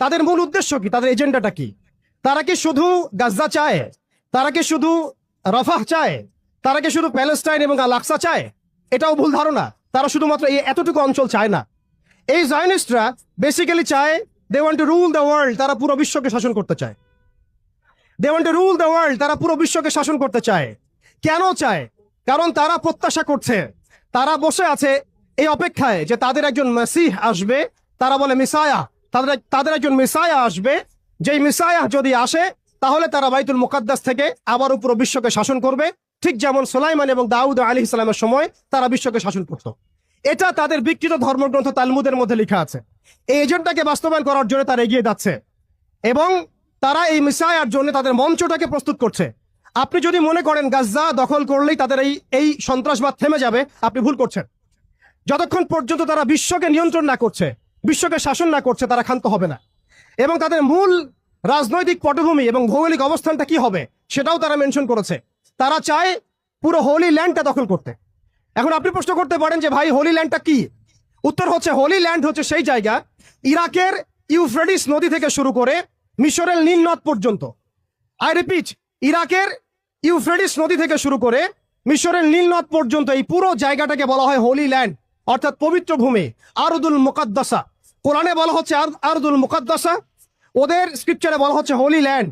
তাদের মূল উদ্দেশ্য কি, তাদের এজেন্ডাটা কি? তারা কি শুধু গাজা চায়? তারা কি শুধু রাফাহ চায়? তারা কি শুধু প্যালেস্টাইন এবং আল আকসা চায়? এটাও ভুল ধারণা। তারা শুধুমাত্র এই এতটুকু অঞ্চল চায় না। এই জায়নিস্টরা বেসিক্যালি চায়, they want to rule the world. তারা পুরো বিশ্বকে শাসন করতে চায়। They want to rule the world. তারা পুরো বিশ্বকে শাসন করতে চায়। কেন চায়? কারণ তারা প্রত্যাশা করছে, তারা বসে আছে এই অপেক্ষায় যে তাদের একজন মাসিহ আসবে। তারা বলে মিসায়া, তাদের একজন মিসায়া আসবে। যেই মিসায়া যদি আসে তাহলে তারা বাইতুল মুকাদ্দাস থেকে আবারও পুরো বিশ্বকে শাসন করবে, ঠিক যেমন সুলাইমান এবং দাউদ আলাইহিস সালামের সময় তারা বিশ্বকে শাসন করত। এটা তাদের বিকৃত ধর্মগ্রন্থ তালমুদের মধ্যে লেখা আছে। এই এজেন্ডাকে বাস্তবায়ন করার জন্য তারা এগিয়ে যাচ্ছে এবং তারা এই মিসায়ার জন্য তাদের মঞ্চটাকে প্রস্তুত করছে। আপনি যদি মনে করেন গাজা দখল করলেই তাদের এই সন্ত্রাসবাদ থেমে যাবে, আপনি ভুল করছেন। যতক্ষণ পর্যন্ত তারা বিশ্বকে নিয়ন্ত্রণ না করছে, বিশ্বকে শাসন না করছে, তারা ক্ষান্ত হবে না। এবং তাদের মূল রাজনৈতিক পটভূমি এবং ভৌগোলিক অবস্থানটা কি হবে সেটাও তারা মেনশন করেছে। তারা চায় পুরো হোলি ল্যান্ডটা দখল করতে। এখন আপনি প্রশ্ন করতে পারেন যে ভাই হোলি ল্যান্ডটা কি? উত্তর হচ্ছে, হোলি ল্যান্ড হচ্ছে সেই জায়গা ইরাকের ইউফ্রেটিস নদী থেকে শুরু করে মিশরের নীল নদ পর্যন্ত। আই রিপিট, ইরাকের ইউফ্রেটিস নদী থেকে শুরু করে মিশরের নীল নদ পর্যন্ত এই পুরো জায়গাটাকে বলা হয় হোলি ল্যান্ড, অর্থাৎ পবিত্র ভূমি, আরদুল মুকাদ্দাসা। কোরআনে বলা হচ্ছে আরদুল মুকাদ্দাসা, ওদের স্ক্রিপচারে বলা হচ্ছে হোলি ল্যান্ড।